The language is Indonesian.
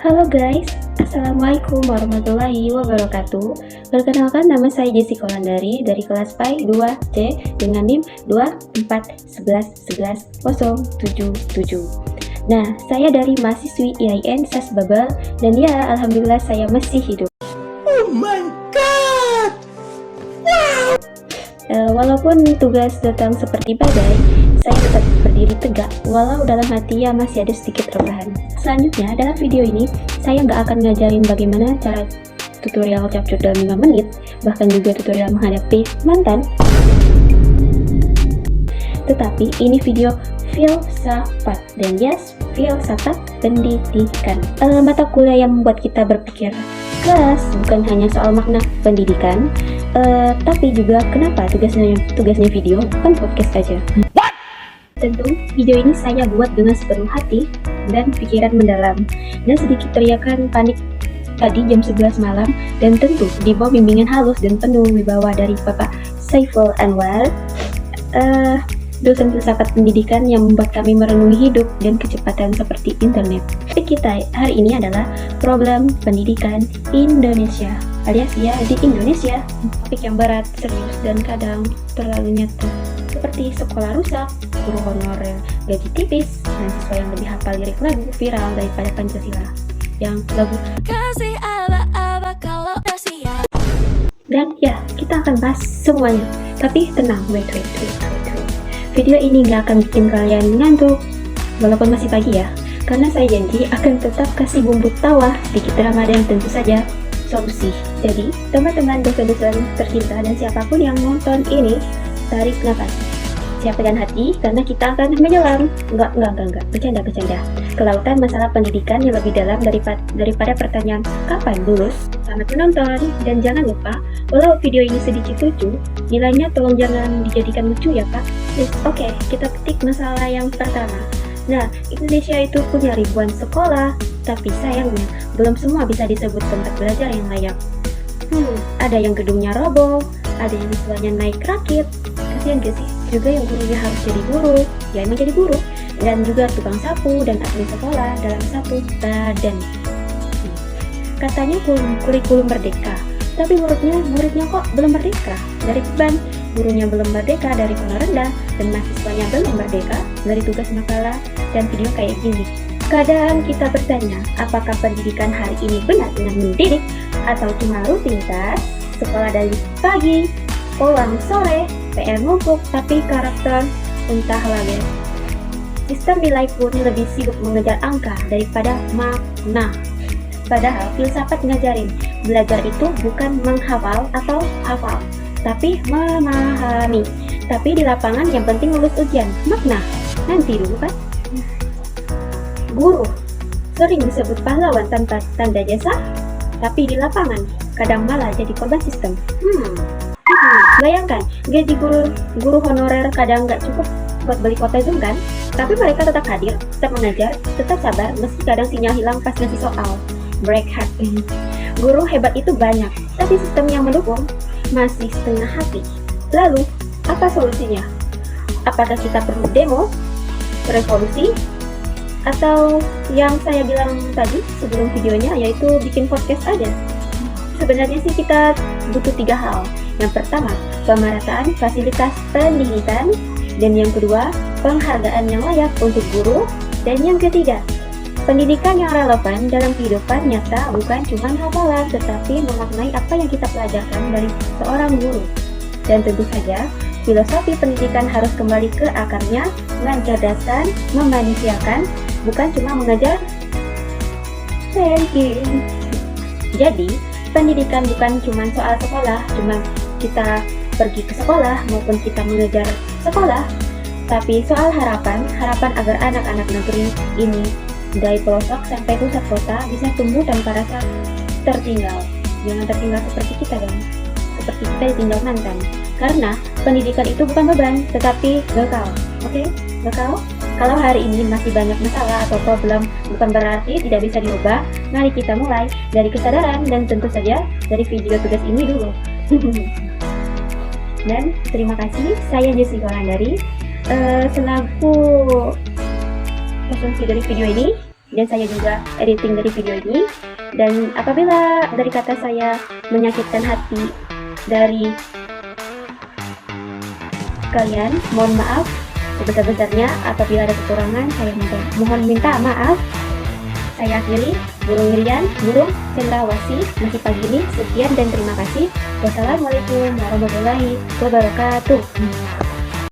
Halo guys, Assalamualaikum warahmatullahi wabarakatuh. Perkenalkan, nama saya Jessica Landari dari kelas PAI 2C dengan NIM 2411110077. Nah, saya dari mahasiswi IAIN SAS Babel dan ya, alhamdulillah saya masih hidup. Oh my god! Wow! Walaupun tugas datang seperti badai, saya tetap berdiri tegak, walau dalam hati ya masih ada sedikit rebahan. Selanjutnya, dalam video ini, saya nggak akan ngajarin bagaimana cara tutorial capcus dalam 5 menit, bahkan juga tutorial menghadapi mantan. Tetapi, ini video filsafat, dan yes, filsafat pendidikan. Mata kuliah yang membuat kita berpikir keras, bukan hanya soal makna pendidikan, tapi juga kenapa tugasnya video, bukan podcast aja. Tentu, video ini saya buat dengan sepenuh hati dan pikiran mendalam, dan sedikit teriakan panik tadi jam 11 malam, dan tentu di bawah bimbingan halus dan penuh wibawa dari Bapak Saiful Anwar, dosen filsafat pendidikan yang membuat kami merenungi hidup dan kecepatan seperti internet. Topik kita hari ini adalah problem pendidikan Indonesia, alias ya di Indonesia. Topik yang berat, serius, dan kadang terlalu nyata, seperti sekolah rusak, guru honorer gaji tipis, mahasiswa yang lebih hafal lirik lagu viral daripada Pancasila, yang lagu kasih aba-aba kalau siap. Dan ya, kita akan bahas semuanya. Tapi tenang, wait. Video ini gak akan bikin kalian ngantuk, walaupun masih pagi ya, karena saya janji akan tetap kasih bumbu tawa, sedikit drama, dan tentu saja solusi. Jadi, teman-teman dosen-dosen tercinta dan siapapun yang nonton ini, tarik nafas, siapkan hati, karena kita akan menyelam. Enggak, bercanda. Ke lautan masalah pendidikan yang lebih dalam daripada pertanyaan kapan lulus. Selamat menonton, dan jangan lupa, walau video ini sedikit lucu, nilainya tolong jangan dijadikan lucu ya Pak. Oke, kita ketik masalah yang pertama. Nah, Indonesia itu punya ribuan sekolah, tapi sayangnya belum semua bisa disebut tempat belajar yang layak. Ada yang gedungnya roboh, ada yang siswanya naik rakit. Kasihan gak sih? Juga yang gurunya harus jadi guru, ya emang jadi guru, dan juga tukang sapu dan admin sekolah dalam satu badan. Katanya kurikulum merdeka, tapi muridnya kok belum merdeka dari beban, gurunya belum merdeka dari honor rendah, dan mahasiswanya belum merdeka dari tugas makalah dan video kayak gini. Kadang kita bertanya, apakah pendidikan hari ini benar-benar mendidik atau cuma rutinitas, sekolah dari pagi, pulang sore, PR numpuk, tapi karakter entahlah guys. Sistem nilai pun lebih sibuk mengejar angka daripada makna. Padahal filsafat ngajarin, belajar itu bukan menghafal atau hafal, tapi memahami. Tapi di lapangan yang penting lulus ujian, makna nanti dulu kan. Guru sering disebut pahlawan tanpa tanda jasa, tapi di lapangan kadang malah jadi korban sistem. Bayangkan, gaji guru honorer kadang nggak cukup buat beli kuota Zoom kan? Tapi mereka tetap hadir, tetap mengajar, tetap sabar, meski kadang sinyal hilang pas ngasih soal. Break heart. Guru hebat itu banyak, tapi sistem yang mendukung masih setengah hati. Lalu, apa solusinya? Apakah kita perlu demo, revolusi, atau yang saya bilang tadi sebelum videonya, yaitu bikin podcast aja? Sebenarnya sih kita butuh 3 hal. Yang pertama, pemerataan fasilitas pendidikan, dan yang kedua, penghargaan yang layak untuk guru, dan yang ketiga, pendidikan yang relevan dalam kehidupan nyata, bukan cuma hafalan, tetapi memaknai apa yang kita pelajarkan dari seorang guru. Dan tentu saja, filosofi pendidikan harus kembali ke akarnya, mencerdasan, memanusiakan, bukan cuma mengajar ranking. Jadi, pendidikan bukan cuma soal sekolah, cuma kita pergi ke sekolah maupun kita mengejar sekolah, tapi soal harapan agar anak-anak negeri ini dari pelosok sampai pusat kota bisa tumbuh tanpa rasa tertinggal. Jangan tertinggal seperti kita dong, seperti kita ditinggal mantan. Karena pendidikan itu bukan beban, tetapi bekal. Oke? Bekal? Kalau hari ini masih banyak masalah atau problem, bukan berarti tidak bisa diubah. Mari kita mulai dari kesadaran, dan tentu saja dari video tugas ini dulu. Dan terima kasih, saya Jessica Landari selaku konsumsi dari video ini. dan saya juga editing dari video ini. Dan apabila dari kata saya menyakitkan hati dari kalian, mohon maaf sebesar-besarnya. Apabila ada kekurangan, saya mohon minta maaf. Saya akhiri, Burung Irian, Burung Cendrawasih, masih pagi ini. Sekian dan terima kasih. Wassalamualaikum warahmatullahi wabarakatuh.